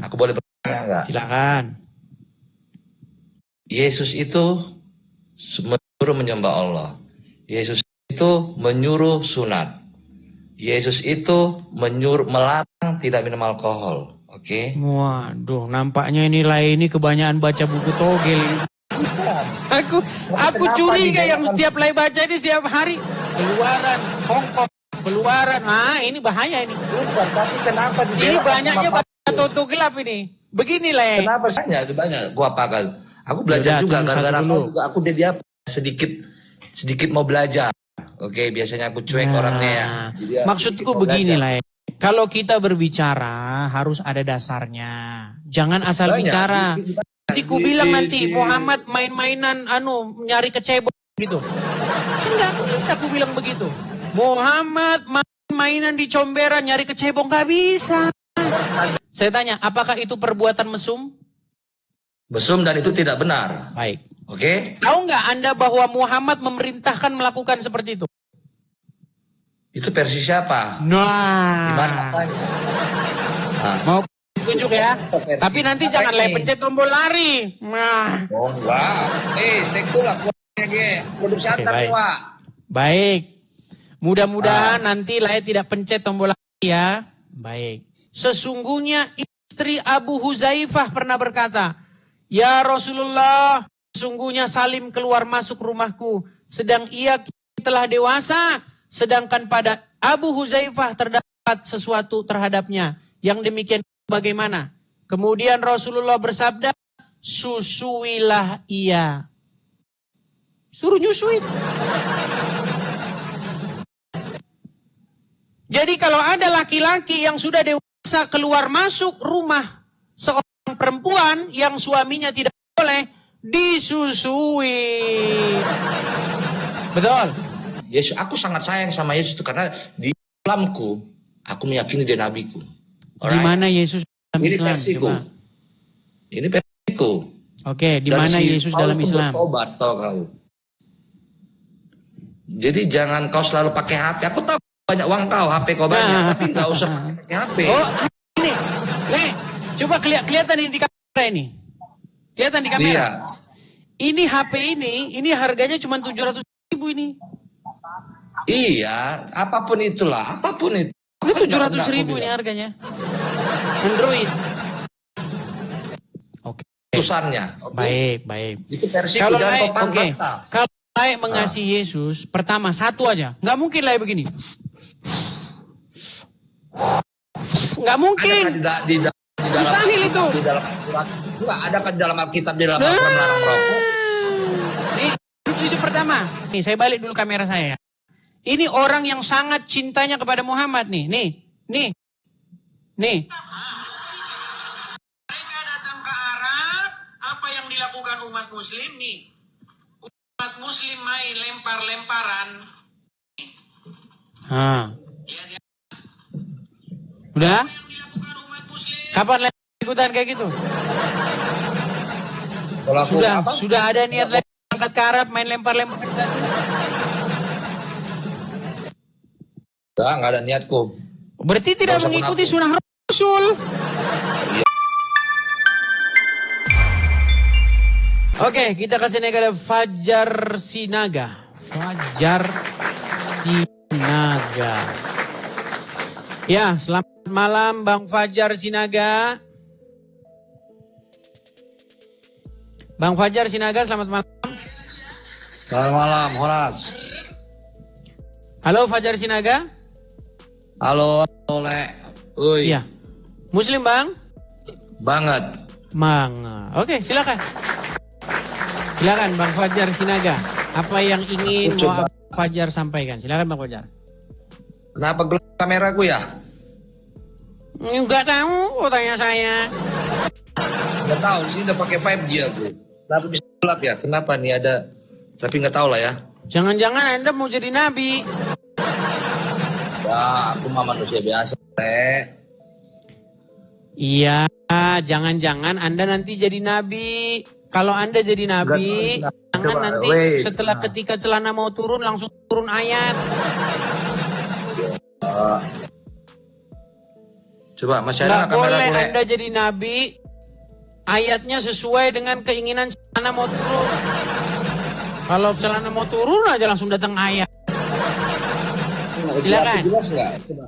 Aku boleh bertanya nggak? Silakan. Yesus itu menyuruh menyembah Allah. Yesus itu menyuruh sunat. Yesus itu melarang tidak minum alkohol. Oke? Waduh, nampaknya ini kebanyakan baca buku togel. Aku curiga yang setiap lay baca ini setiap hari keluaran Hongkong, keluaran. Ini bahaya ini. Bukan, tapi kenapa Ini banyaknya baca toto gelap ini. Beginilah. Kenapa banyak? Gua apakan? Aku belajar juga gara-gara aku dia sedikit mau belajar. Oke, biasanya aku cuek orangnya ya. Maksudku beginilah. Kalau kita berbicara harus ada dasarnya. Jangan asal bicara. Nanti ku bilang nanti Muhammad main-mainan nyari kecebong gitu. Enggak bisa ku bilang begitu. Muhammad main-mainan di comberan nyari kecebong, gak bisa. Saya tanya, apakah itu perbuatan mesum? Mesum dan itu tidak benar. Baik. Oke? Tahu nggak Anda bahwa Muhammad memerintahkan melakukan seperti itu? Itu versi siapa? Nah. Gimana apanya? Mau tunjuk ya? Tapi nanti jangan pencet tombol lari. Nah. Oh enggak. Stay cool lah. Produksi antar nih, Wak. Baik. Mudah-mudahan nanti tidak pencet tombol lari ya. Baik. Sesungguhnya istri Abu Huzaifah pernah berkata, "Ya Rasulullah, sesungguhnya Salim keluar masuk rumahku, sedang ia telah dewasa, sedangkan pada Abu Huzaifah terdapat sesuatu terhadapnya. Yang demikian bagaimana?" Kemudian Rasulullah bersabda, "Susuilah ia." Suruh nyusuin. Jadi kalau ada laki-laki yang sudah dewasa keluar masuk rumah seorang perempuan yang suaminya tidak boleh, disusui. Betul. Yesus, aku sangat sayang sama Yesus itu karena di Islamku, aku meyakini dia nabiku. Di mana Yesus dalam ini Islam? versiku. Ini versiku. Oke, di mana Yesus dalam Islam? Bertobat, tau kau. Jadi jangan kau selalu pakai HP. Aku tahu banyak uang kau, HP kau banyak, tapi nggak usah pakai HP. Oh, ini, coba kelihatan di kamera ini. Kelihatan di kamera. Iya. Ini HP ini harganya cuma 700.000 ini. Iya, apapun itulah, apapun itu. Ini 700.000 ini harganya. Android. Oke. Tusannya. Okay. Baik. Itu versi kalau saya mengasihi Yesus, pertama satu aja, nggak mungkin begini. Nggak mungkin. Mustahil itu. Di dalam surat, nggak ada kan di dalam Alkitab di dalam melarang merokok. Itu pertama. Nih, saya balik dulu kamera saya. Ini orang yang sangat cintanya kepada Muhammad nih. Nih. Mereka datang ke Arab, apa yang dilakukan umat Muslim nih? Umat Muslim main lempar-lemparan. Udah? Kapan ikutan kayak gitu? Sudah ada niat angkat ke Arab main lempar-lempar. Enggak ada niatku. Berarti tidak mengikuti sunnah Rasul. Oke, kita kasih kepada Fajar Sinaga. Ya, selamat malam Bang Fajar Sinaga. Bang Fajar Sinaga, selamat malam. Selamat malam, Horas. Halo Fajar Sinaga. Halo, Oleh. Iya. Muslim, Bang? Banget. Oke, silakan. Silakan Bang Fajar Sinaga. Apa yang ingin Fajar sampaikan? Silakan Bang Fajar. Kenapa gelap kameraku ya? Enggak tahu, tanya saya. Enggak tahu, sini udah pakai 5G aku. Kenapa bisa gelap ya? Kenapa nih ada? Tapi nggak tahu lah ya. Jangan-jangan Anda mau jadi nabi. Ya, aku mah manusia biasa, Iya, jangan-jangan Anda nanti jadi nabi. Kalau Anda jadi nabi, jangan nanti setelah ketika celana mau turun langsung turun ayat. Coba masih ada Nggak nggak kamera boleh boleh? Anda jadi nabi. Ayatnya sesuai dengan keinginan celana mau turun. Kalau celana mau turun aja langsung datang ayat. Silakan. Jelas nggak? Coba.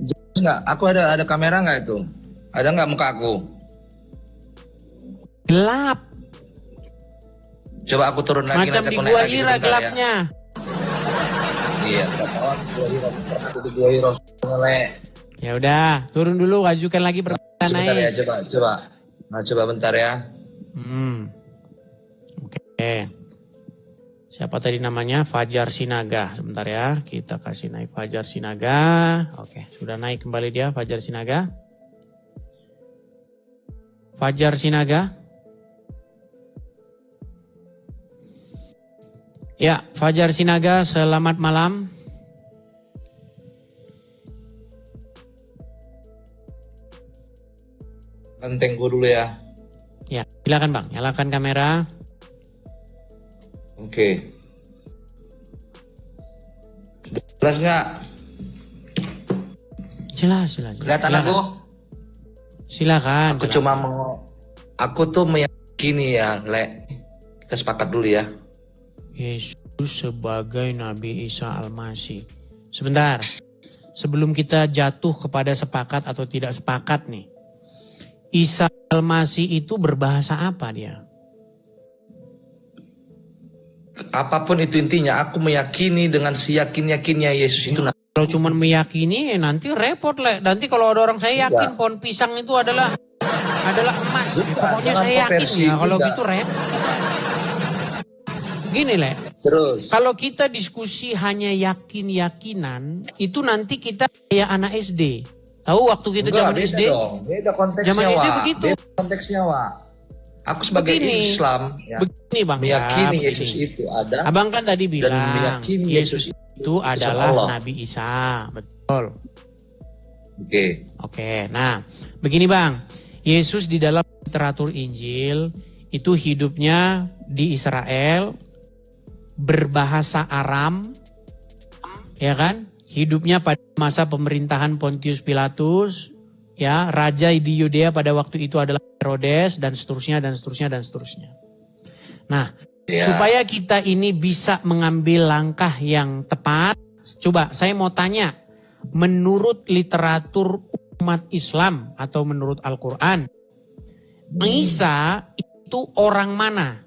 Jelas nggak? Aku ada kamera nggak itu? Ada nggak muka aku? Gelap. Coba aku turun lagi. Macam nanti di aku naik gua lagi Hira sebentar ya. gelapnya. Iya, kawan gua Hira. Aku di gua Hira ngelek. Ya udah, turun dulu, ajukan lagi permintaan Sebentar ya, naik. coba. Nah, coba bentar ya. Oke. Siapa tadi namanya? Fajar Sinaga. Sebentar ya, kita kasih naik Fajar Sinaga. Oke, sudah naik kembali dia Fajar Sinaga. Fajar Sinaga. Ya, Fajar Sinaga, selamat malam. Ganteng gua dulu ya. Ya, silakan Bang, nyalakan kamera. Oke. Jelas nggak? Jelas. Kelihatan aku? Silakan. Aku cuma mau. Aku tuh meyakini ya, Le. Kita sepakat dulu ya. Yesus sebagai Nabi Isa Al-Masih. Sebentar, sebelum kita jatuh kepada sepakat atau tidak sepakat nih. Isa Al-Masih itu berbahasa apa dia? Apapun itu intinya, aku meyakini dengan siyakin-yakinnya Yesus itu. Kalau cuma meyakini nanti repot Le. Nanti kalau ada orang saya yakin pohon pisang itu adalah emas. Pokoknya saya yakin ya. Kalau gitu repot. Gini Le. Terus. Kalau kita diskusi hanya yakin-yakinan, itu nanti kita kayak anak SD. Tahu waktu kita zaman beda SD? dong. Beda konteksnya, Zaman SD Wak. begitu. Beda konteksnya, Wak. Aku sebagai Islam ya, Begini Bang, meyakini ya, Yesus begini. itu ada. Abang kan tadi bilang meyakini Yesus itu adalah Allah. Nabi Isa, betul. Oke. Nah, begini Bang, Yesus di dalam literatur Injil itu hidupnya di Israel, berbahasa Aram, ya kan? Hidupnya pada masa pemerintahan Pontius Pilatus, ya, raja di Yudea pada waktu itu adalah Herodes dan seterusnya. Nah, supaya kita ini bisa mengambil langkah yang tepat, coba saya mau tanya, menurut literatur umat Islam atau menurut Al-Quran, Isa itu orang mana?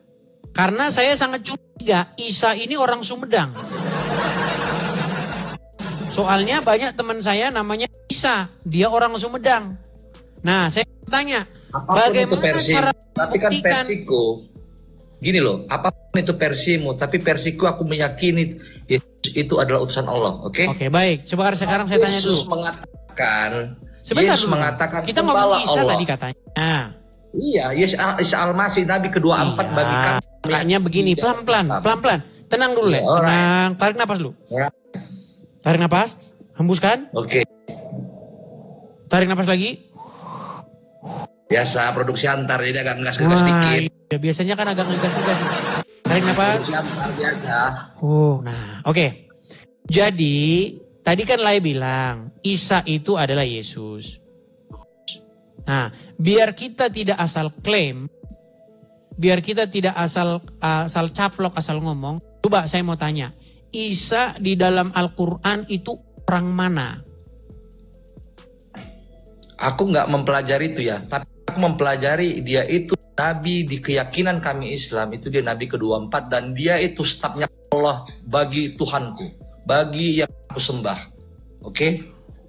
Karena saya sangat curiga, Isa ini orang Sumedang. Soalnya banyak teman saya namanya Isa, dia orang Sumedang. Nah, saya tanya, bagaimana cara tapi kan membuktikan? versiku, gini loh, apapun itu versimu, tapi versiku aku meyakini Yesus itu adalah utusan Allah, oke? Oke, baik. Coba sekarang saya tanya dulu. Yesus mengatakan, kita ngomong Isa Allah. tadi katanya. Iya, Isa Al-Masih, Nabi kedua empat bagi kami. Makanya begini, pelan-pelan. Tenang dulu, Le. Tenang, tarik napas dulu. Tarik napas, hembuskan. Oke. Tarik napas lagi. Biasa produksi antar, jadi agak ngegas-ngegas dikit. Ya, biasanya kan agak ngegas-ngegas. Tarik napas. Produksi antar biasa. Nah, oke. Jadi, tadi kan Lai bilang, Isa itu adalah Yesus. Nah, biar kita tidak asal klaim, biar kita tidak asal caplok, asal ngomong, coba saya mau tanya, Isa di dalam Al-Quran itu orang mana? Aku nggak mempelajari itu ya, tapi aku mempelajari dia itu Nabi di keyakinan kami Islam, itu dia Nabi ke-24 dan dia itu stafnya Allah bagi Tuhanku, bagi yang aku sembah. Oke?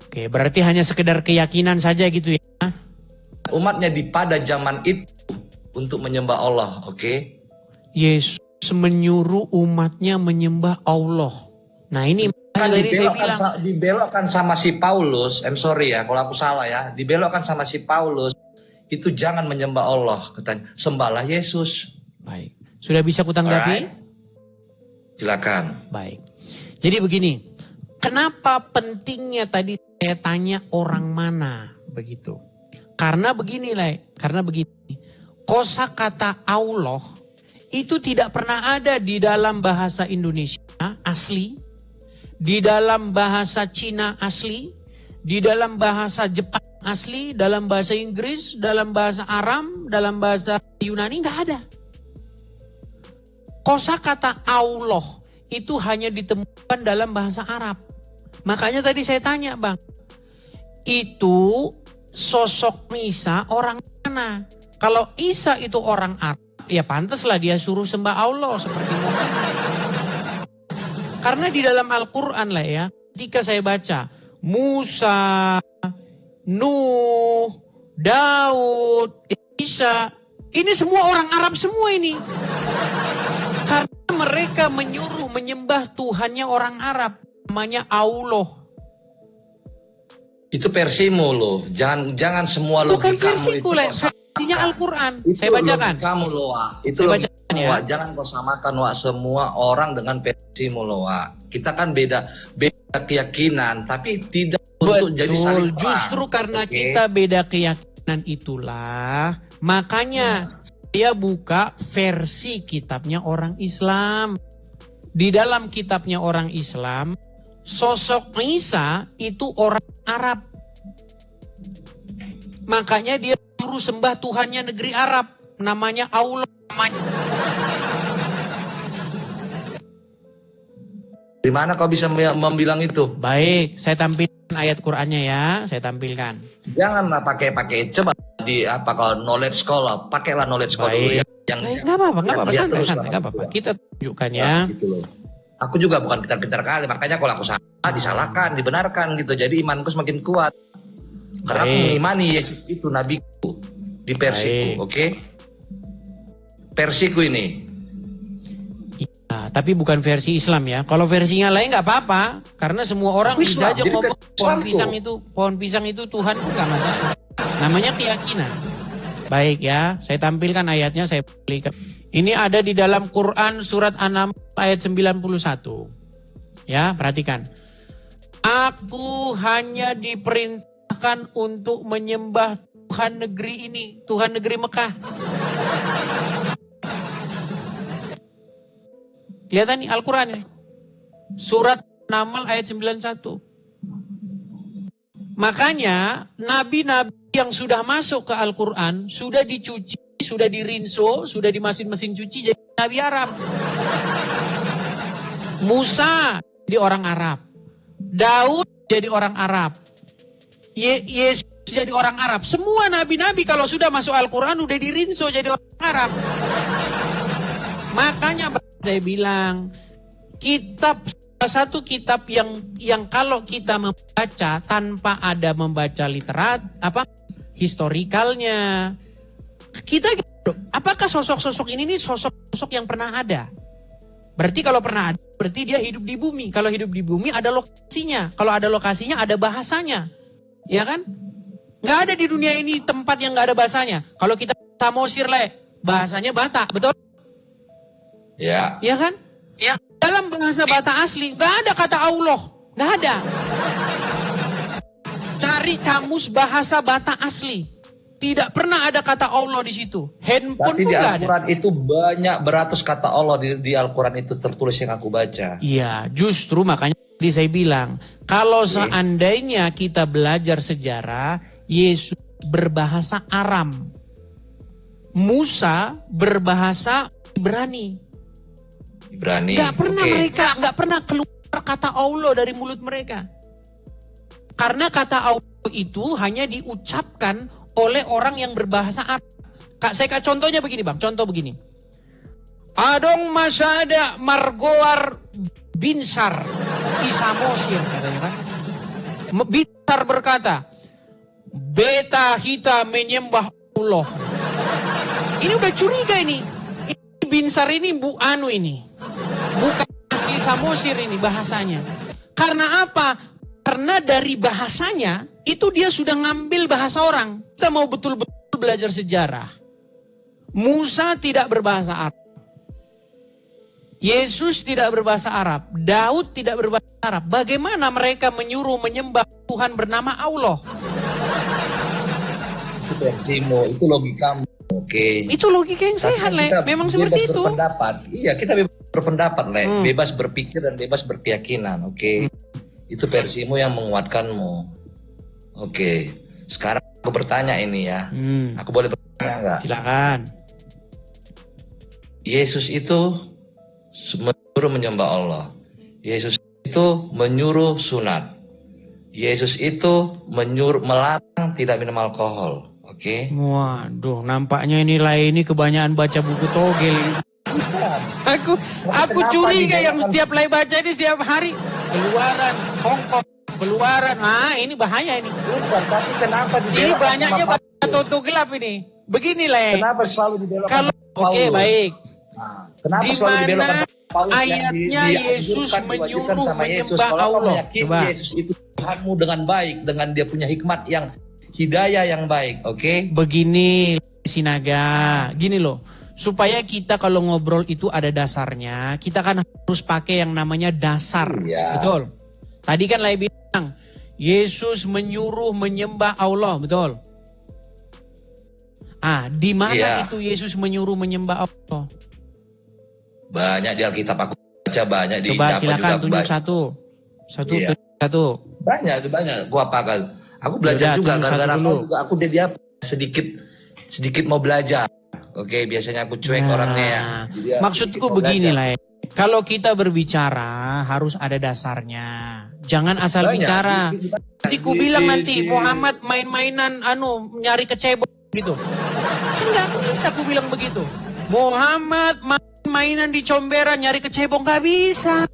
Oke, berarti hanya sekedar keyakinan saja gitu ya? Umatnya pada zaman itu untuk menyembah Allah, oke? Yesus menyuruh umatnya menyembah Allah. Nah ini Kan tadi saya bilang. dibelokkan sama si Paulus, sorry ya kalau aku salah ya, dibelokkan sama si Paulus, itu jangan menyembah Allah, katanya, sembahlah Yesus. Baik, sudah bisa kutanggapi? Alright. Silakan. Baik, jadi begini, kenapa pentingnya tadi saya tanya orang mana begitu? Karena begini kosakata Allah itu tidak pernah ada di dalam bahasa Indonesia asli, di dalam bahasa Cina asli, di dalam bahasa Jepang asli, dalam bahasa Inggris, dalam bahasa Aram, dalam bahasa Yunani nggak ada. Kosakata Allah itu hanya ditemukan dalam bahasa Arab. Makanya tadi saya tanya, Bang, itu sosok Isa orang mana? Kalau Isa itu orang Arab, ya pantaslah dia suruh sembah Allah seperti Muhammad. Karena di dalam Al-Quran lah ya, ketika saya baca Musa, Nuh, Daud, Isa, ini semua orang Arab semua ini. Karena mereka menyuruh menyembah Tuhannya orang Arab, namanya Allah. Itu versimu loh, jangan semua Bukan logikamu versiku lah, versinya Al-Quran. Saya bacakan. Kamu loh, Wak. Itu Saya logikamu, bacakan ya. Wak. Jangan kau samakan, Wak, semua orang dengan versimu loh, Wak. Kita kan beda keyakinan, tapi tidak untuk jadi saling perang. Justru karena Oke? kita beda keyakinan itulah, makanya saya buka versi kitabnya orang Islam. Di dalam kitabnya orang Islam, sosok Isa itu orang Arab. Makanya dia suruh sembah Tuhannya negeri Arab, namanya Allah. Di mana kau bisa membilang itu? Baik, saya tampilkan ayat Qur'annya ya, saya tampilkan. Janganlah pakai coba di apa kalau knowledge scholar, pakailah knowledge scholar dulu ya. Baik, nggak apa-apa, yang santai, terus nggak apa-apa. Kita tunjukkan ya. Nah, gitu loh. Aku juga bukan pintar-pintar kali, makanya kalau aku salah disalahkan, dibenarkan gitu. Jadi imanku semakin kuat. Karena aku mengimani Yesus itu nabiku di versiku, oke? Versiku ini. Nah, tapi bukan versi Islam ya. Kalau versinya lain nggak apa-apa, karena semua orang Aku bisa Islam, aja jadi ngomong versi pohon pisang itu Tuhan nggak masalah. Namanya keyakinan. Baik ya, saya tampilkan ayatnya, saya berikan. Ini ada di dalam Quran surat An-Naml ayat 91. Ya, perhatikan. Aku hanya diperintahkan untuk menyembah Tuhan negeri ini, Tuhan negeri Mekah. Lihat nih Al-Quran ini. Surat An-Naml ayat 91. Makanya nabi-nabi yang sudah masuk ke Al-Quran sudah dicuci, sudah dirinso, sudah di mesin cuci jadi nabi Arab. Musa jadi orang Arab. Daud jadi orang Arab. Yesus jadi orang Arab. Semua nabi-nabi kalau sudah masuk Al-Quran sudah dirinso jadi orang Arab. Makanya saya bilang salah satu kitab yang kalau kita membaca tanpa ada membaca historikalnya, kita apakah sosok-sosok ini sosok-sosok yang pernah ada? Berarti kalau pernah ada, berarti dia hidup di bumi. Kalau hidup di bumi ada lokasinya. Kalau ada lokasinya ada bahasanya, ya kan? Nggak ada di dunia ini tempat yang nggak ada bahasanya. Kalau kita Samosir bahasanya Batak, betul? Ya. Ya kan? Ya. Dalam bahasa Batak asli nggak ada kata Allah, nggak ada. Cari kamus bahasa Batak asli, tidak pernah ada kata Allah di situ. Handphone Tapi pun di nggak ada. Al-Quran itu banyak beratus kata Allah di Al-Quran itu tertulis yang aku baca. Iya, justru makanya tadi saya bilang kalau seandainya kita belajar sejarah, Yesus berbahasa Aram, Musa berbahasa Ibrani. Gak pernah nggak pernah keluar kata Allah dari mulut mereka. Karena kata Allah itu hanya diucapkan oleh orang yang berbahasa Arab. Saya kasih contohnya begini Bang, contoh begini. Adong masada margoar binsar isamosir katanya kan. Binsar berkata, beta hita menyembah Allah. Ini udah curiga ini. Binsar ini ini. Bukan asli Samosir ini bahasanya. Karena apa? Karena dari bahasanya itu dia sudah ngambil bahasa orang. Kita mau betul-betul belajar sejarah. Musa tidak berbahasa Arab. Yesus tidak berbahasa Arab. Daud tidak berbahasa Arab. Bagaimana mereka menyuruh menyembah Tuhan bernama Allah? Itu versimu, itu logikamu. Oke. Itu logika yang sehat, Le. Memang seperti itu. Iya, kita bebas berpendapat, Le. Bebas berpikir dan bebas berkeyakinan. Oke. Itu versimu yang menguatkanmu. Oke. Sekarang aku bertanya ini ya. Aku boleh bertanya nggak? Silakan. Yesus itu menyuruh menyembah Allah. Yesus itu menyuruh sunat. Yesus itu melarang tidak minum alkohol. Oke. Waduh, nampaknya ini kebanyakan baca buku togel ini. Aku curiga yang setiap lay baca ini setiap hari keluaran Hongkong, keluaran. Ini bahaya ini. Bukan, tapi kenapa Ini banyaknya baca toto gelap ini. Begini lah. Kenapa selalu dibelokkan? Kalau oke, baik. Kenapa Di selalu dibelokkan mana sama Paulus yang ayatnya Yesus menyuruh menyembah Allah? Coba. Yesus itu Tuhanmu dengan baik, dengan dia punya hikmat yang hidayah yang baik, oke? Begini Sinaga, gini loh. Supaya kita kalau ngobrol itu ada dasarnya, kita kan harus pakai yang namanya dasar. Iya. Betul. Tadi kan Lai bilang, Yesus menyuruh menyembah Allah, betul? Di mana itu Yesus menyuruh menyembah Allah? Banyak di Alkitab aku baca, banyak di Coba Japa silakan juga tunjuk baca. satu. Banyak. Gua apakah? Aku belajar juga gara-gara aku dia sedikit mau belajar. Oke, biasanya aku cuek orangnya ya. Jadi maksudku begini lah. Kalau kita berbicara harus ada dasarnya. Jangan asal bicara. Nanti ku bilang nanti Muhammad main-mainan nyari kecebong gitu. Enggak bisa aku bilang begitu. Muhammad mainan di comberan nyari kecebong gak bisa.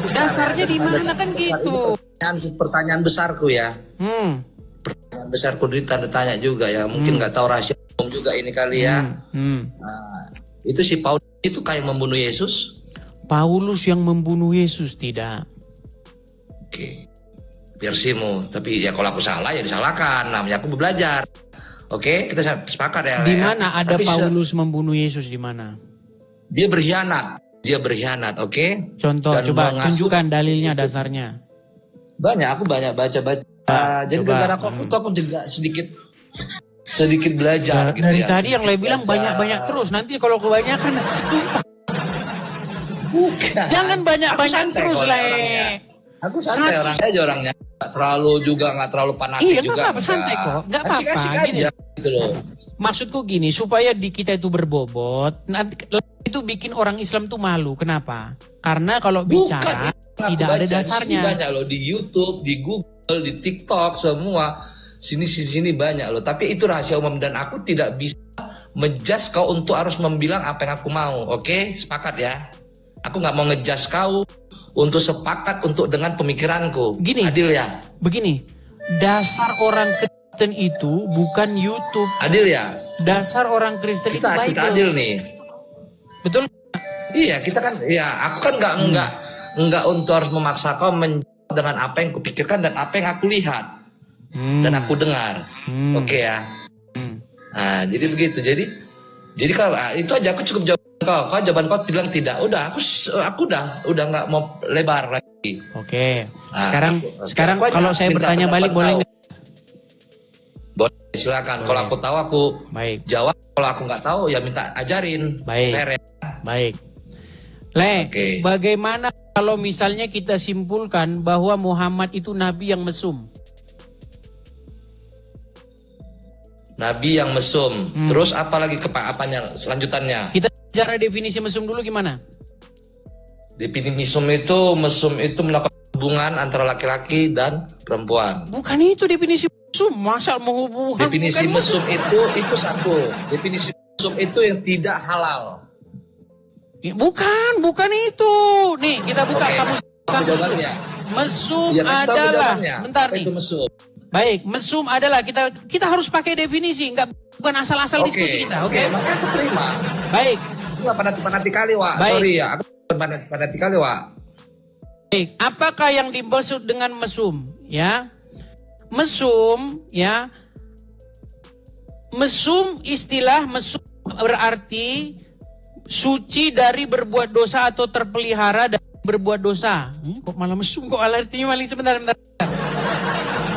Dasarnya di mana kan gitu. Pertanyaan besarku ya. Pertanyaan besarku tanda tanya juga ya. Mungkin nggak tahu rahasia juga ini kali ya. Itu si Paulus itu kayak membunuh Yesus. Paulus yang membunuh Yesus tidak. Oke. Versimu. Tapi ya kalau aku salah ya disalahkan. Namanya aku belajar. Oke, kita sepakat ya. Di mana ada Paulus membunuh Yesus di mana? Dia berkhianat, oke? Contoh, coba tunjukkan dalilnya, dasarnya. Aku banyak baca. Jadi gara-gara aku juga sedikit belajar. Dari tadi yang lebih bilang banyak-banyak terus. Nanti kalau kebanyakan bukan. Jangan banyak-banyak terus lah. Aku santai orangnya. Nggak terlalu fanatik juga. Iya, santai kok. Nggak apa-apa. Asik-asik aja gitu loh. Maksudku gini, supaya di kita itu berbobot, nanti itu bikin orang Islam tuh malu. Kenapa? Karena kalau bicara tidak ada dasarnya. Banyak loh di YouTube, di Google, di TikTok semua. Sini banyak loh. Tapi itu rahasia umum dan aku tidak bisa menjudge kau untuk harus membilang apa yang aku mau. Oke, sepakat ya. Aku nggak mau ngejudge kau untuk sepakat untuk dengan pemikiranku. Gini, adil ya. Begini, dasar orang Kristen itu bukan YouTube. Adil ya. Dasar orang Kristen itu Bible. Kita adil nih. Betul? Iya, kita kan ya aku kan nggak untuk harus memaksa kau menjawab dengan apa yang kupikirkan dan apa yang aku lihat dan aku dengar. Oke ya. Nah, jadi begitu. Jadi kalau itu aja aku cukup jawab kau jawaban kau bilang tidak. Udah aku udah nggak mau lebar lagi. Oke. Sekarang kalau saya bertanya balik boleh nggak? Boleh, silakan. Kalau aku tahu aku jawab. Kalau aku nggak tahu ya minta ajarin. Baik. Bagaimana kalau misalnya kita simpulkan bahwa Muhammad itu nabi yang mesum? Nabi yang mesum. Terus apalagi apanya selanjutannya? Kita bicara definisi mesum dulu gimana? Definisi mesum itu melakukan hubungan antara laki-laki dan perempuan. Bukan itu definisi mesum. Masa menghubungkan? Definisi mesum itu satu. Definisi mesum itu yang tidak halal. Bukan itu. Nih kita buka kamus. Mesum adalah. Bentar nih. Itu mesum. Baik, mesum adalah kita harus pakai definisi, bukan asal-asal diskusi kita, oke? Makanya aku terima. Baik. Aku nggak panati kali, Wak. Sorry ya, aku panati kali, Wak. Baik, apakah yang dimaksud dengan mesum? Ya, mesum, ya. Mesum, istilah mesum berarti suci dari berbuat dosa atau terpelihara dari berbuat dosa. Kok malah mesum? Kok artinya maling sebentar.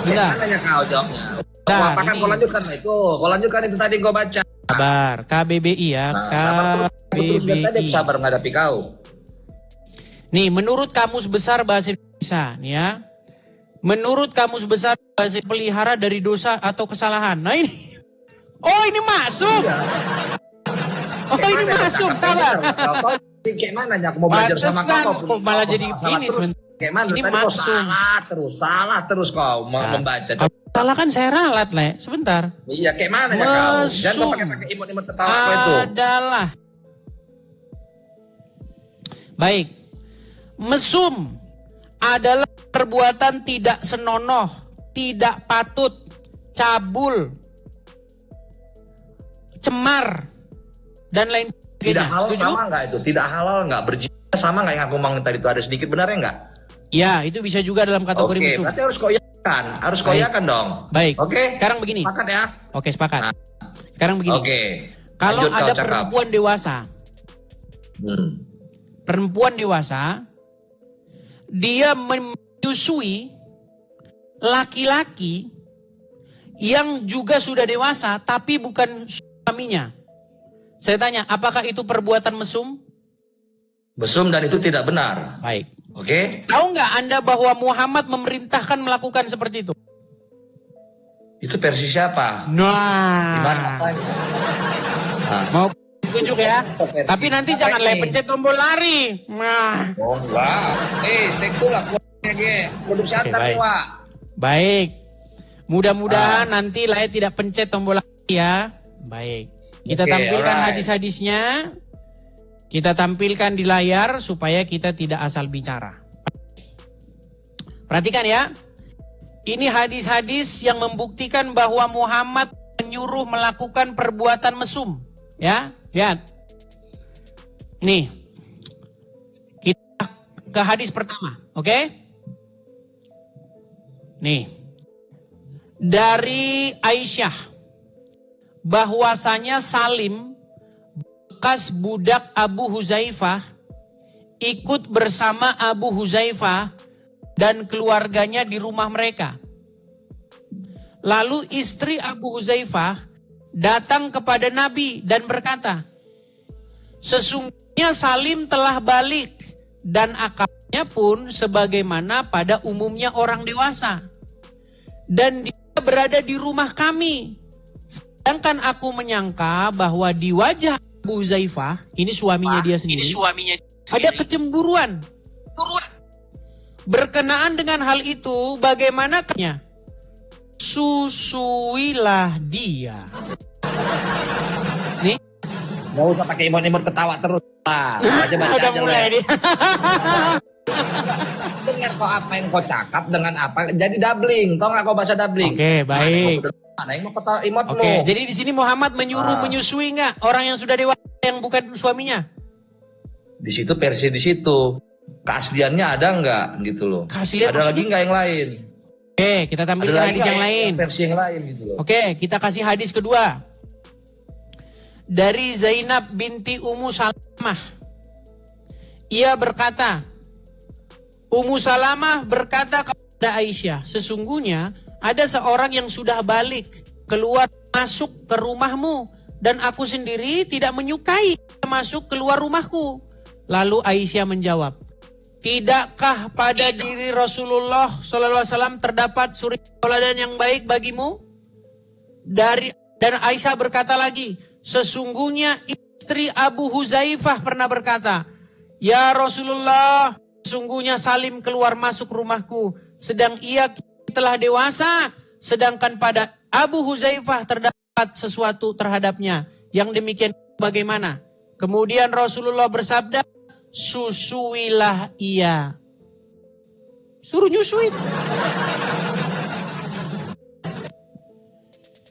Nanya kau jawabnya. Kau lanjutkan itu tadi gue baca. Sabar, KBBI ya. KBBI. Sabar menghadapi kau. Nih, menurut Kamus Besar Bahasa Indonesia, nih ya. Menurut Kamus Besar Bahasa pelihara dari dosa atau kesalahan. Nah ini. Oh ini masuk. Oh ini masuk, sabar. Kayak mana aku mau belajar sama kau? Kok malah jadi ini sebentar. Kayak mana Ini tadi kau masuk. salah terus kau membaca. Salah kan saya ralat, Le. Sebentar. Iya, kayak mana ya kau? Jangan Mesum pakai imut-imut ketawa kau itu. adalah. Baik. Mesum adalah perbuatan tidak senonoh, tidak patut, cabul, cemar, dan lain Tidak sebagainya. halal Setuju? sama enggak itu? Tidak halal enggak? Berzina sama enggak yang aku ngomongin tadi itu? Ada sedikit benarnya enggak? Ya, itu bisa juga dalam kategori Oke, mesum. berarti harus kau yakan. Harus kau Baik. yakan dong. Baik. Oke. Sekarang begini. Sepakat ya? Oke, sepakat. Sekarang begini. Oke. Kalau Lanjut, kau ada cakap. perempuan dewasa, dia menyusui laki-laki yang juga sudah dewasa tapi bukan suaminya. Saya tanya, apakah itu perbuatan mesum? Mesum dan itu tidak benar. Baik. Oke? Tahu nggak Anda bahwa Muhammad memerintahkan melakukan seperti itu? Itu versi siapa? Di mana Nah, apanya? Nah. mau tunjuk ya. Versi Tapi nanti apa jangan ini? pencet tombol lari. Nah, Oh enggak. Stay cool lah. Produksi Oke, antar baik. nih, Wak. baik. Mudah-mudahan nanti Lai tidak pencet tombol lari ya. Baik. Kita Oke, tampilkan alright. hadis-hadisnya. Kita tampilkan di layar supaya kita tidak asal bicara. Perhatikan ya. Ini hadis-hadis yang membuktikan bahwa Muhammad menyuruh melakukan perbuatan mesum. Ya, lihat. Nih. Kita ke hadis pertama, oke? Nih. Dari Aisyah bahwasanya Salim bekas budak Abu Huzaifah ikut bersama Abu Huzaifah dan keluarganya di rumah mereka. Lalu istri Abu Huzaifah datang kepada Nabi dan berkata, sesungguhnya Salim telah balik dan akalnya pun sebagaimana pada umumnya orang dewasa. Dan dia berada di rumah kami. Sedangkan aku menyangka bahwa di wajah Abu Huzaifah, ini suaminya dia sendiri, ada kecemburuan. Berkenaan dengan hal itu, bagaimana katanya? Susuilah dia. Nih, Gak usah pakai imut-imut ketawa terus. Baca-baca udah aja mulai lah. nih. Dengar kau apa yang kau cakap dengan apa. Jadi doubling. Tau gak kau bahasa doubling? Oke, baik. Mana yang mau ketawa imutmu? Oke, jadi di sini Muhammad menyuruh Ah. menyusui nggak orang yang sudah dewasa yang bukan suaminya? Di situ versi di situ. Keasliannya ada nggak gitu loh? Keaslian ada lagi maksudnya? nggak yang lain? Oke, kita Ada tampilkan lagi hadis nggak yang lain. versi yang lain gitu loh? Oke, kita kasih hadis kedua. Dari Zainab binti Ummu Salamah. Ia berkata, Ummu Salamah berkata kepada Aisyah, sesungguhnya ada seorang yang sudah balik, keluar masuk ke rumahmu, dan aku sendiri tidak menyukai masuk keluar rumahku. Lalu Aisyah menjawab, tidakkah pada diri Rasulullah SAW terdapat suri tauladan yang baik bagimu? Dan Aisyah berkata lagi, sesungguhnya istri Abu Huzaifah pernah berkata, ya Rasulullah, sesungguhnya Salim keluar masuk rumahku, sedang ia telah dewasa, sedangkan pada Abu Huzaifah terdapat sesuatu terhadapnya. Yang demikian bagaimana? Kemudian Rasulullah bersabda, susuilah ia. Suruh nyusui.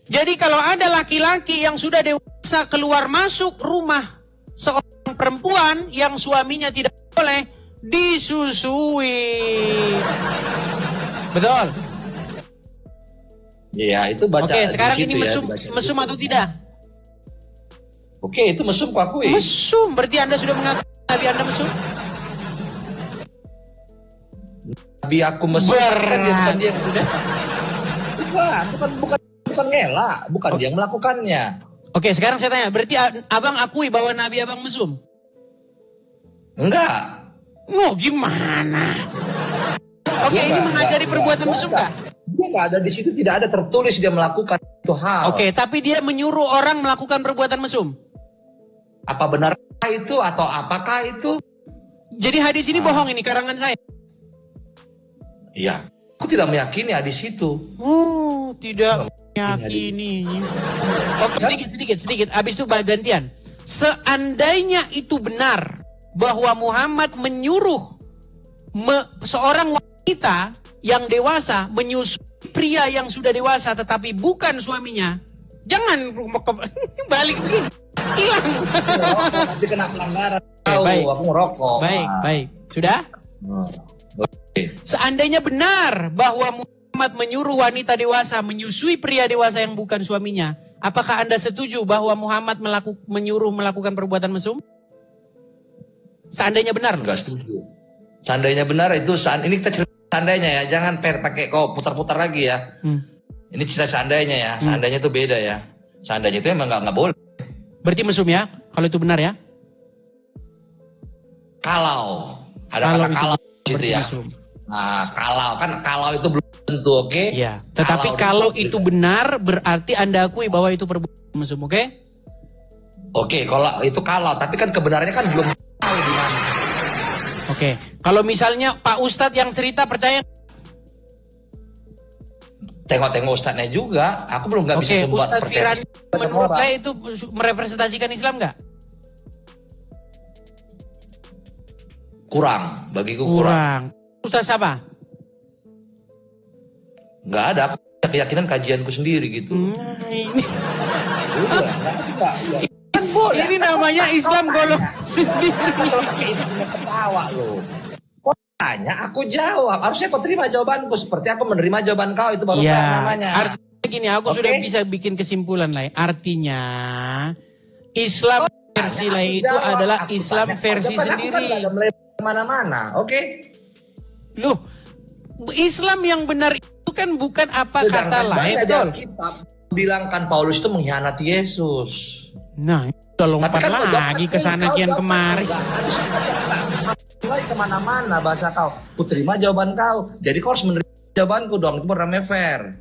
Jadi kalau ada laki-laki yang sudah dewasa keluar masuk rumah seorang perempuan yang suaminya tidak boleh, disusui. Betul. Iya, itu baca. Oke, di sekarang situ ini ya, mesum, dibaca di mesum situ. atau tidak? Oke, itu mesum ku akui. Mesum, berarti Anda sudah mengatakan Nabi Anda mesum? Nabi aku mesum Berat. kan dia bukan dia yang sudah. Bukan ngelak, bukan dia yang melakukannya. Oke, sekarang saya tanya, berarti abang akui bahwa Nabi abang mesum? Enggak. Oh, gimana? Oke, ini mengajari perbuatan mesum nggak? Dia nggak ada di situ, tidak ada tertulis dia melakukan itu hal. Oke, tapi dia menyuruh orang melakukan perbuatan mesum. Apa benar itu atau apakah itu? Jadi hadis ini bohong, ini karangan saya. Iya, aku tidak meyakini hadis itu. Oh, tidak meyakini. Oke, sedikit. Habis itu gantian. Seandainya itu benar bahwa Muhammad menyuruh seorang wanita yang dewasa menyusui pria yang sudah dewasa tetapi bukan suaminya, jangan balik begini, hilang. Nanti kena pelanggaran. Baik. Aku ngerokok. Baik. Sudah? Seandainya benar bahwa Muhammad menyuruh wanita dewasa menyusui pria dewasa yang bukan suaminya, apakah Anda setuju bahwa Muhammad menyuruh melakukan perbuatan mesum? Seandainya benar. Enggak setuju. Seandainya benar itu ini kita cerita seandainya ya, jangan pakai kau putar-putar lagi ya. Ini cerita seandainya ya, seandainya itu beda ya. Seandainya itu emang nggak boleh. Berarti mesum ya, kalau itu benar ya? Kalau ada kata kalau gitu ya. Mesum. Nah, kalau itu belum tentu, oke? Iya. Tetapi kalau itu benar berarti Anda akui bahwa itu perbuatan mesum, oke? Oke, kalau itu tapi kan kebenarannya kan belum tahu di mana. Oke. Kalau misalnya Pak Ustadz yang cerita percaya? Tengok-tengok ustadznya juga. Aku belum nggak bisa membuat Ustadz Firani menurut saya itu merepresentasikan Islam nggak? Kurang, bagiku kurang. Ustadz siapa? Nggak ada, aku punya keyakinan kajianku sendiri gitu. Ini Boleh. ini namanya Islam golong sendiri. Ini punya ketawa loh. Kok tanya, aku jawab. Harusnya kau terima jawabanku seperti aku menerima jawaban kau, itu baru fair namanya. Artinya gini, aku sudah bisa bikin kesimpulan lah. Artinya Islam versi lain itu adalah Islam versi sendiri. Aku kan gak ada kemana-mana, oke? Loh, Islam yang benar itu kan bukan apa kata lain, betul? Kita bilang kan Paulus itu mengkhianati Yesus. Nah, udah lompat lagi ke sana kian kemari. Lagi kemana-mana bahasa kau. Ku terima jawaban kau. Jadi kau harus menerima jawabanku dong. Itu namanya fair.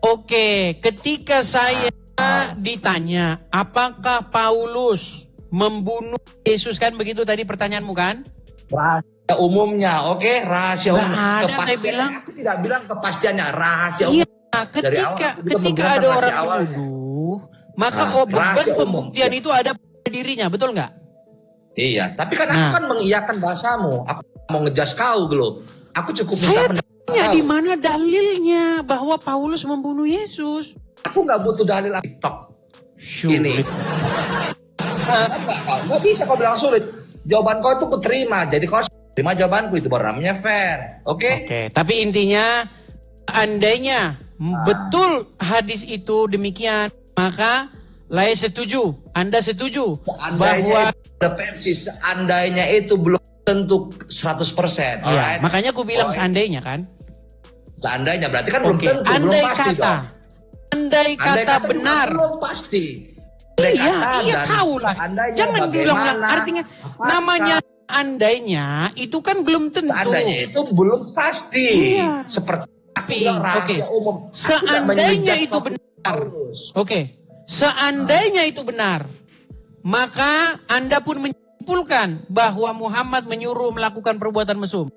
Oke, ketika saya ditanya, apakah Paulus membunuh Yesus, kan begitu tadi pertanyaanmu kan? Rahasia umumnya, oke? Rahasia umum. Ada, saya bilang. Aku tidak bilang kepastiannya, rahasia umum. Iya, ketika ada orang menuduh, maka beban pembuktian itu ada pada dirinya, betul nggak? Iya, tapi kan aku kan mengiyakan bahasamu. Aku mau ngejas kau gitu. Aku cukup saya tanya di mana dalilnya bahwa Paulus membunuh Yesus? Aku nggak butuh dalil TikTok. Ini. Nggak bisa kau bilang sulit. Jawaban kau itu ku terima. Jadi kau harus terima jawabanku, itu baru namanya fair. Oke? Oke, tapi intinya andainya betul hadis itu demikian, maka saya setuju, Anda setuju bahwa versi seandainya itu belum tentu 100%. Iya, makanya aku bilang seandainya kan. Seandainya berarti kan belum tentu, andai belum pasti kata, dong. Andai kata benar. Belum pasti. Iya tahu lah. Jangan bilang artinya namanya andainya itu kan belum tentu. Seandainya itu belum pasti. Iya. Seperti rahasia umum. Seandainya itu benar. Oke. Seandainya itu benar, maka Anda pun menyimpulkan bahwa Muhammad menyuruh melakukan perbuatan mesum.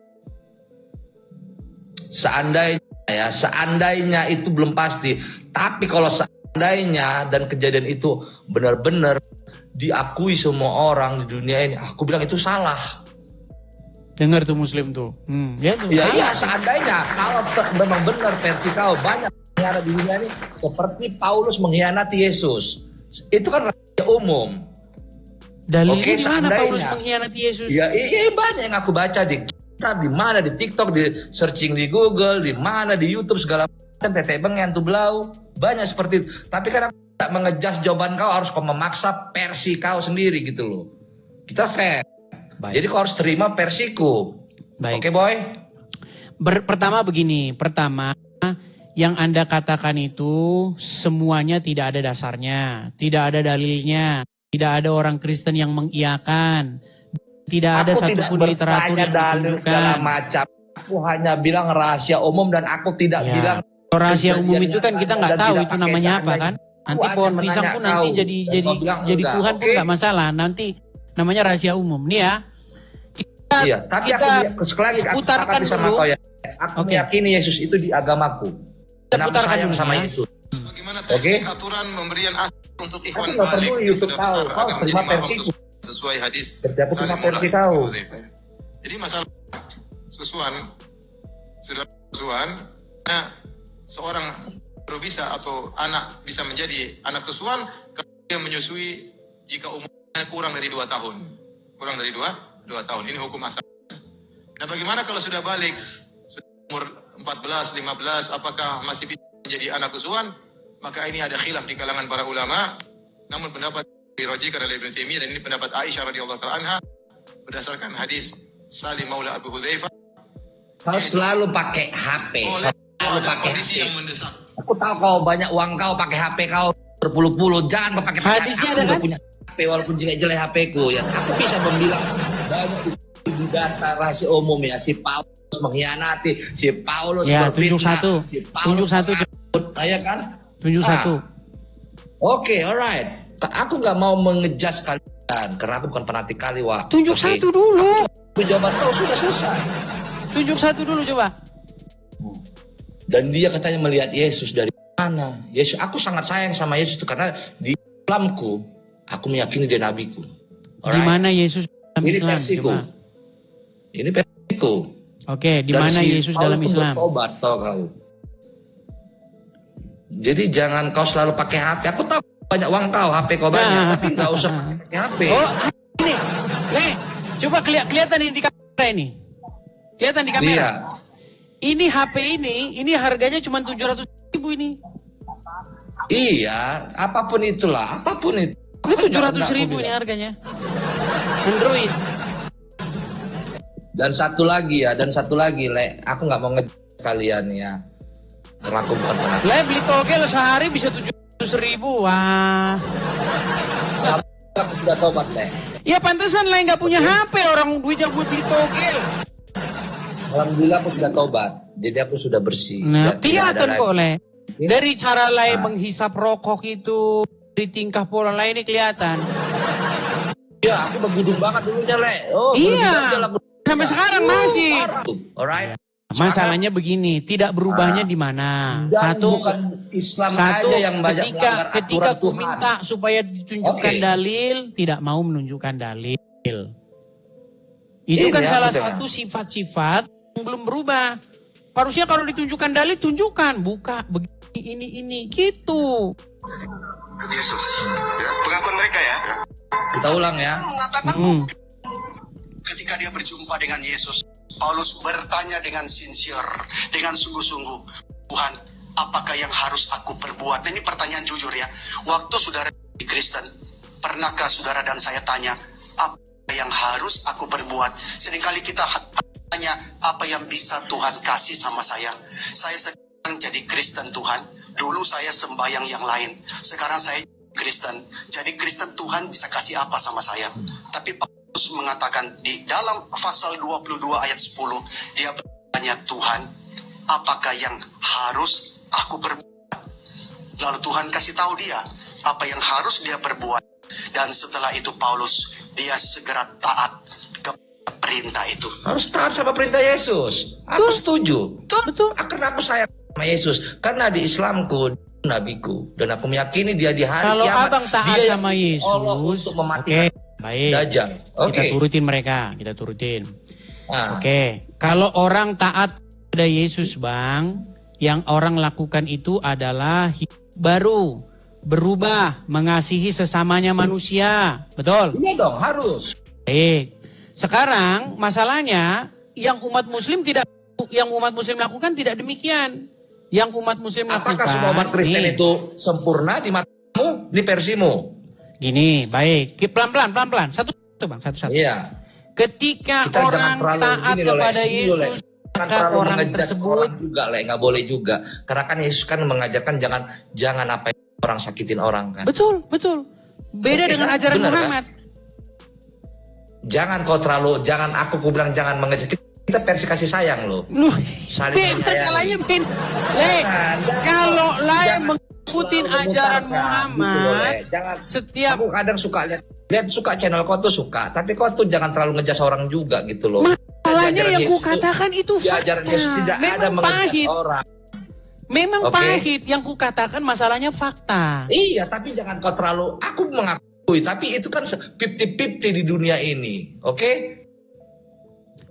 Seandainya itu belum pasti. Tapi kalau seandainya dan kejadian itu benar-benar diakui semua orang di dunia ini, aku bilang itu salah. Dengar tuh Muslim tuh. Iya, seandainya kalau memang benar versi kau banyak yang ada di dunia ini seperti Paulus mengkhianati Yesus. Itu kan rahasia umum. Dalilnya di mana Paulus mengkhianati Yesus? Iya, banyak yang aku baca di kitab, di mana di TikTok, di searching di Google, di mana di YouTube segala macam, tetek bengen tuh belau. Banyak seperti itu. Tapi kan aku tidak mengejas jawaban kau, harus kau memaksa versi kau sendiri gitu loh. Kita fair. Baik. Jadi kau harus terima versiku. Oke, boy? Pertama begini, yang Anda katakan itu semuanya tidak ada dasarnya, tidak ada dalilnya, tidak ada orang Kristen yang mengiyakan, tidak ada satupun literatur yang menunjukkan. Segala macam. Aku hanya bilang rahasia umum dan aku tidak Ya. bilang. Kalau rahasia umum kejadian itu kan nyata kita dan nggak tahu tidak itu pakai namanya apa seandainya. kan. Nanti Aku pohon hanya pisang menanya pun nanti kau. jadi Dan kau bilang jadi enggak, Tuhan pun oke? nggak masalah. Nanti namanya rahasia umum nih ya. Iya, tapi kita aku sekali lagi aku putarkan katakan sama dulu. kau ya. Aku Oke. meyakini Yesus itu di agamaku. Dan aku putarkan sayang dulu sama ya. Yesus. Bagaimana Oke. teknik aturan pemberian asli untuk Aku ikhwan nggak balik peduli yang YouTube sudah kau. besar Kau agar terima menjadi mahram versiku. sesuai hadis Berarti aku terima Salim Maula versi kau. Ibnu Hudzaifah. Jadi masalah susuan nah, seorang baru bisa atau anak bisa menjadi anak susuan kalau dia menyusui jika umurnya kurang dari 2 tahun. Kurang dari 2 tahun. Ini hukum asal. Nah, bagaimana kalau sudah balik sudah umur 14, 15 apakah masih bisa menjadi anak susuan? Maka ini ada khilaf di kalangan para ulama. Namun pendapat dirajikan oleh Ibnu Taimiyah dan ini pendapat Aisyah radhiyallahu taala anha berdasarkan hadis Salim Maula Abu Hudzaifah. Kau selalu pakai HP. Selalu Ada pakai kondisi HP. yang mendesak. Aku tahu kau banyak uang kau pakai HP kau berpuluh-puluh. Jangan kau pakai Hadisnya Aku ada juga kan? punya HP walaupun jelek-jelek HP ku. Ya, aku bisa membilang banyak di data rahasia umum ya. Si Paulus mengkhianati, si Paulus Ya, berfitnah, tunjuk satu. si Tunjuk Paulus satu. ya kan? Tunjuk Ah. satu. Oke, alright. Aku nggak mau mengejas kalian karena aku bukan fanatik kali, Wak. Tunjuk Oke. satu dulu. Jawaban kau sudah selesai. Tunjuk satu dulu coba. Dan dia katanya melihat Yesus dari mana? Yesus, aku sangat sayang sama Yesus karena di Islamku, aku meyakini dia nabiku. Di Alright? mana Yesus dalam Ini Islam? versiku. Coba. Ini versiku. Oke, di Dan mana si Yesus Paulus dalam pun Islam? bertobat, tau kau. Jadi jangan kau selalu pakai HP. Aku tahu banyak uang kau, HP kau banyak, tapi nggak usah pakai HP. Oh, ini. Coba kelihatan ini di kamera ini. Kelihatan di kamera. Iya. Ini HP ini harganya cuma 700.000 ini. Iya, apapun itulah, apapun itu. Ini Aku 700.000 nggak ini bilang. harganya. Android. Dan satu lagi, Le, aku nggak mau ngejar kalian ya. Karena aku bukan fanatik. Lah beli togel sehari bisa 700.000. Wah. Aku sudah tobat, Le. Ya pantesan lah nggak punya HP orang duitnya buat beli togel. Alhamdulillah aku sudah tobat. Jadi aku sudah bersih. Nah, Tidak kelihatan ada kok, Le. Iya. Dari cara Le Nah. menghisap rokok itu, dari tingkah pola Le ini kelihatan. Ya, aku begudung banget dulunya, Le. Oh, Iya. berlebihan aja lagu. Sampai sekarang masih. Alright. Masalahnya begini, tidak berubahnya di mana? Dan Satu, bukan Islam satu aja yang banyak ketika melanggar ketika aturan ku Tuhan. minta supaya ditunjukkan Oke. dalil, tidak mau menunjukkan dalil. Itu Ini kan aku salah dengar. satu sifat-sifat yang belum berubah. Harusnya kalau ditunjukkan dalil, tunjukkan. Buka begini ini gitu. Yesus. Ya, pengakuan mereka ya. Kita ulang ya. Mengatakan Hmm. Ketika dia berjumpa dengan Yesus, Paulus bertanya dengan sincere, dengan sungguh-sungguh, Tuhan, apakah yang harus aku perbuat? Ini pertanyaan jujur ya. Waktu saudara di Kristen, pernahkah saudara dan saya tanya, apa yang harus aku perbuat? Seringkali kita tanya, apa yang bisa Tuhan kasih sama saya? Saya sekarang jadi Kristen Tuhan. Dulu saya sembahyang yang lain. Sekarang saya Kristen. Jadi Kristen Tuhan bisa kasih apa sama saya? Tapi Paulus mengatakan di dalam pasal 22 ayat 10, dia bertanya, Tuhan, apakah yang harus aku perbuat? Lalu Tuhan kasih tahu dia apa yang harus dia perbuat. Dan setelah itu Paulus, dia segera taat ke perintah itu. Harus taat sama perintah Yesus. Aku setuju. Betul. Karena aku sayang sama Yesus. Karena di Islamku, nabiku. Dan aku meyakini dia di hari Kalau kiamat. abang taat dia yang sama Yesus, Allah untuk mematikan baik. Dajjal. Kita Oke. turutin mereka, kita turutin. Nah, Oke, kalau orang taat pada Yesus, Bang, yang orang lakukan itu adalah hidup baru, berubah, mengasihi sesamanya manusia. Betul? iya dong, harus. Baik. Sekarang masalahnya yang umat muslim lakukan tidak demikian. Yang umat muslim lakukan. Apakah semua umat Kristen nih, itu sempurna di matamu, di versimu? Gini, baik. Pelan-pelan. Satu-satu, Bang, satu-satu. Iya. Ketika Kita jangan orang terlalu taat gini loh, Le, kepada sini loh, Le. Yesus, Jangan maka terlalu orang mengejas tersebut orang juga, Le. Nggak boleh juga. Karena kan Yesus kan mengajarkan jangan apa yang orang sakitin orang kan. betul. Beda Oke, dengan kan? ajaran Benar, kan? Muhammad. Jangan aku bilang jangan mengejas. kita versi kasih sayang loh. Loh, Saling menyayangi. masalahnya Ben. Kalau Lai mengikuti ajaran Muhammad, jangan setiap aku kadang suka lihat suka channel kau tuh suka, tapi kau tuh jangan terlalu ngejas orang juga gitu loh. masalahnya Ajaran yang Yesus ku katakan itu di ajaran fakta. Yesus tidak ada Memang mengejas pahit. orang. Memang Oke. pahit yang ku katakan masalahnya fakta. Iya, tapi jangan kau terlalu. Aku mengakui, tapi itu kan 50-50 di dunia ini, oke?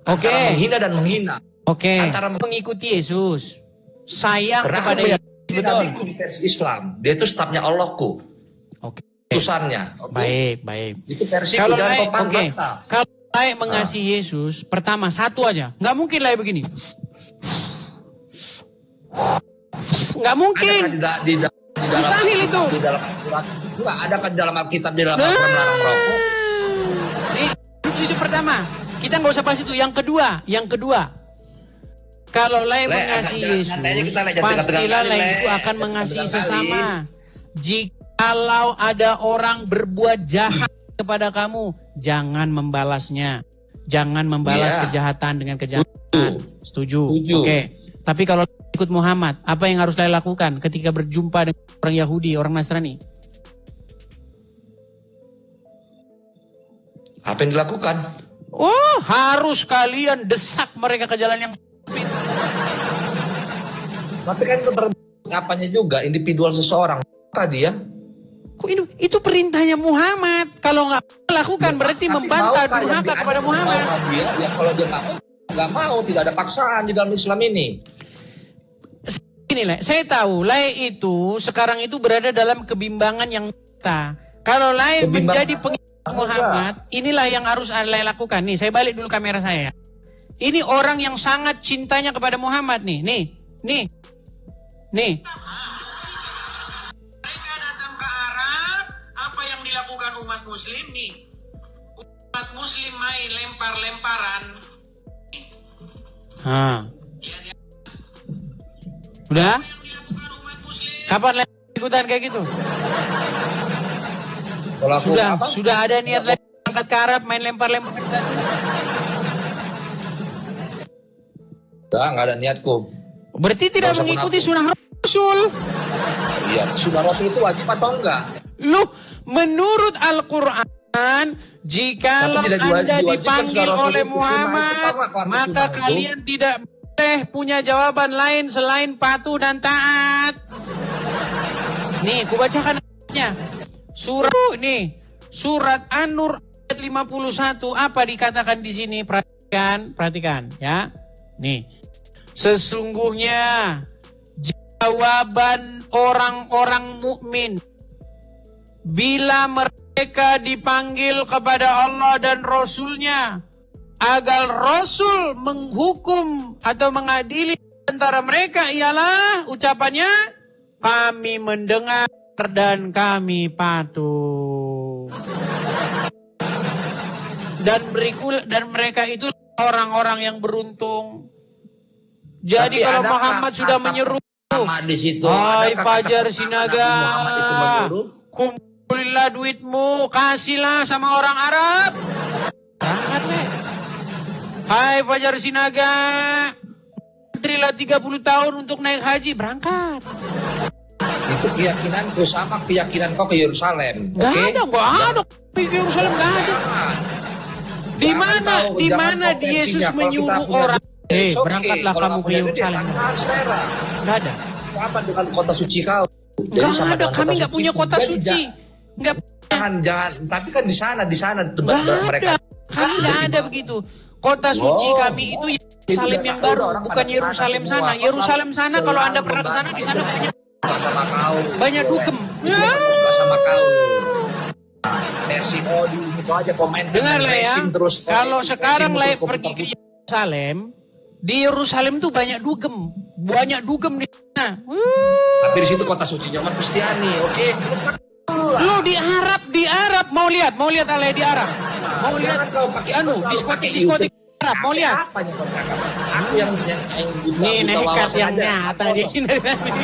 Oke. Antara menghina dan menghina. Oke. Antara Mengikuti Yesus. Sayang Karena kepada aku Yesus. meyakini nabiku di versi Islam. Dia itu stafnya Allahku, Oke. utusannya. oke? Baik. Itu versi Kalau jangan Lai, kau oke. bantah. Kalau Lai mengasihi Yesus, pertama satu aja. Nggak mungkin Lai begini. Nggak mungkin. Adakah di dalam Mustahil itu. Di dalam Al-Quran? Enggak, adakah di dalam Alkitab di dalam Al-Quran melarang merokok? Nih, itu pertama. Kita nggak usah bahas itu. Yang kedua. Kalau Lai Le, mengasihi Yesus, nanti aja kita, Le, jangan pastilah tegang-tegang Lai kali, itu Le. akan mengasihi Tegang kali. sesama. Jikalau ada orang berbuat jahat kepada kamu, jangan membalasnya. Jangan membalas Iya. kejahatan dengan kejahatan. Setuju. Setuju. Oke. Tapi kalau ikut Muhammad, apa yang harus Lai lakukan ketika berjumpa dengan orang Yahudi, orang Nasrani? Apa yang dilakukan? Oh, harus kalian desak mereka ke jalan yang sempit. Tapi kan itu apanya juga individual seseorang. Maka dia Kok itu perintahnya Muhammad. Kalau nggak lakukan berarti Tapi membantah maukah yang durhaka kepada diajarkan Muhammad. sama dia? Ya kalau dia nggak mau, tidak ada paksaan di dalam Islam ini. Ini Lai, saya tahu Lai itu sekarang itu berada dalam kebimbangan yang nyata. Kalau Lai Kebimbangan menjadi pengikut Muhammad, inilah yang harus Lai lakukan. Nih, saya balik dulu kamera saya. Ini orang yang sangat cintanya kepada Muhammad nih. Nih. Mereka datang ke Arab, apa yang dilakukan umat muslim nih? Umat muslim main lempar-lemparan. Udah? Kapan Lai ikutan kayak gitu? Kalau aku apa? Sudah ada niat Lai angkat ke Arab main lempar-lempar. Nggak ada niatku. Berarti tidak Nggak usah mengikuti mengaku. sunnah Rasul. Iya, sunnah Rasul itu wajib atau enggak? Loh, menurut Al-Quran, jikalau Tapi tidak Anda diwajibkan dipanggil sunnah Rasul oleh itu sunnah, Muhammad, itu apa arti maka sunnah itu? kalian tidak boleh punya jawaban lain selain patuh dan taat. Nih, kubacakan ayatnya. Surat An-Nur ayat 51. Apa dikatakan di sini? Perhatikan ya. Nih. Sesungguhnya jawaban orang-orang mukmin bila mereka dipanggil kepada Allah dan Rasul-Nya agar Rasul menghukum atau mengadili antara mereka ialah ucapannya kami mendengar dan kami patuh. Dan mereka itu orang-orang yang beruntung. Jadi Tapi kalau adakah Muhammad sudah kata menyeru, pertama di situ, hai adakah Fajar kata Sinaga, Nabi Muhammad itu menyuruh? kumpulilah duitmu, kasihlah sama orang Arab. Berangkat, Le. Hai Fajar Sinaga, antrilah 30 tahun untuk naik haji, berangkat. Itu keyakinanku sama keyakinan kau ke Yerusalem. Gak oke? ada. Di Yerusalem gak ada. Jangan. Di mana Yesus menyuruh orang? Berangkatlah kamu ke Yerusalem. Selera. Gak ada. Apa dengan kota suci kau? Gak sama ada. dengan Kami kota gak punya suci. kota Jadi suci. Gak Jangan. Tapi kan di sana tempat Gak mereka. ada. Kami gak ada begitu. Kota suci kami itu Yerusalem yang baru, bukan Yerusalem sana. Yerusalem sana kalau Anda pernah ke sana, di sana Sama kau. banyak dugem. Itu aku suka sama kau. Versi Odi itu aja komen. Dengar lah ya. Terus, Kalau sekarang racing Lai terus, pergi ke kopi-kopi. Yerusalem, di Yerusalem tuh banyak dugem. Banyak dugem di sana. Tapi di situ kota sucinya umat Kristiani, oke? Terus Lo di Arab mau lihat Ale di Arab. Mau lihat Jangan kau pakai diskotik Arab, mau lihat. Apanya kau cakap? Aku yang buta, Nih buta nekat wawasan yang aja. nyata Kosong.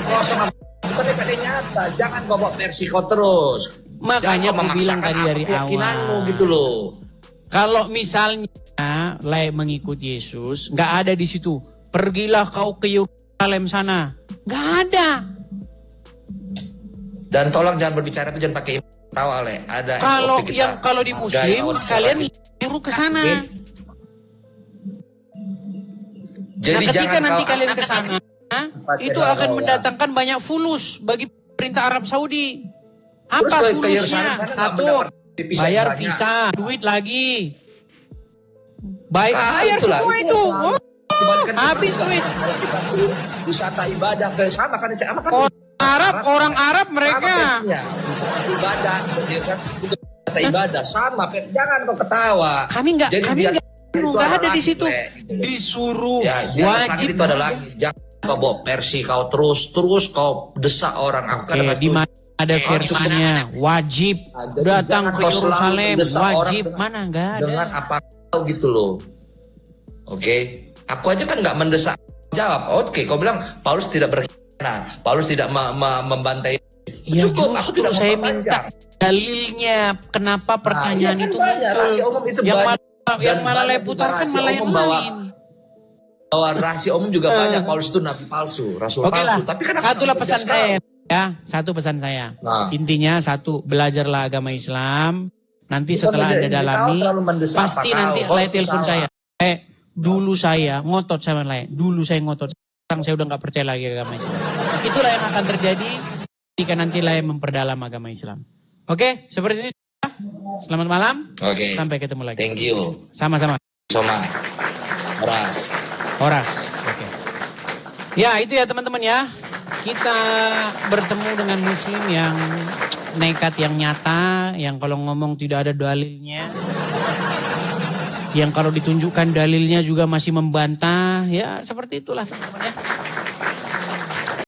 Kosong. Bukan nekat yang nyata. Jangan bawa versi kau terus. Makanya Jangan kau aku bilang memaksakan tadi apa dari keyakinanmu awal. gitu loh. Kalau misalnya Lai mengikut Yesus, nggak ada di situ. Pergilah kau ke Yerusalem sana. Nggak ada. Dan tolong jangan berbicara itu jangan pakai tawa, Le. Ada Kalau SOP kita. yang kalau di Muslim kalian suruh ke sana. Jadi Nah, ketika jangan nanti kau- kalian ke sana, itu akan mendatangkan banyak fulus bagi pemerintah Arab Saudi. Terus Apa ke Yerusalem fulusnya? sana nggak Satu, mendapat visa bayar banyak. visa, duit lagi. Baik, Ah, bayar itulah, semua itu itu. sama. Oh, Dibandingkan habis kita duit. kalau kita wisata ibadah ke sama kan Orang Arab mereka. wisata ibadah jadi kan juga wisata ibadah sama jangan kau ketawa. Kami nggak ada di situ. Gitu. Disuruh Ya, wajib. itu ada lagi. Jangan kau bawa versi kau terus kau desak orang. Aku kan Di mana ada versinya wajib Jadi datang jangan ke kau selalu Yerusalem, mendesak orang wajib dengan- mana nggak ada. dengan apa kau gitu loh. Oke, aku aja kan nggak mendesak jawab. Oke, kau bilang Paulus tidak berkhianat, Paulus tidak membantai. Ya Cukup, aku justru tidak saya memperpanjang. minta dalilnya kenapa pertanyaan iya kan itu banyak, muncul. rahasia umum itu yang banyak. yang Dan malah banyak Lai juga putarkan rahasia malah yang umum bahwa- lain. Bahwa rahasia umum juga banyak. Paulus itu nabi palsu, rasul Oke lah, palsu. Tapi kan aku satulah nggak pesan bekerja saya sekarang. ya, satu pesan saya. Nah. Intinya satu, belajarlah agama Islam. Nanti Bukan setelah Anda menjadi- dalami, kau terlalu mendesak pasti apa nanti kau Lai telepon salah. saya. Dulu saya ngotot sama Lai, dulu saya ngotot. Sekarang saya udah nggak percaya lagi agama Islam. Itulah yang akan terjadi jika nanti Lai memperdalam agama Islam. Oke, seperti ini. Selamat malam. Oke. Sampai ketemu lagi. Thank you. Sama-sama. Soma. Ras. Horas. Oke. Ya, itu ya teman-teman ya. Kita bertemu dengan muslim yang nekat, yang nyata, yang kalau ngomong tidak ada dalilnya. Yang kalau ditunjukkan dalilnya juga masih membantah. Ya, seperti itulah teman-teman ya.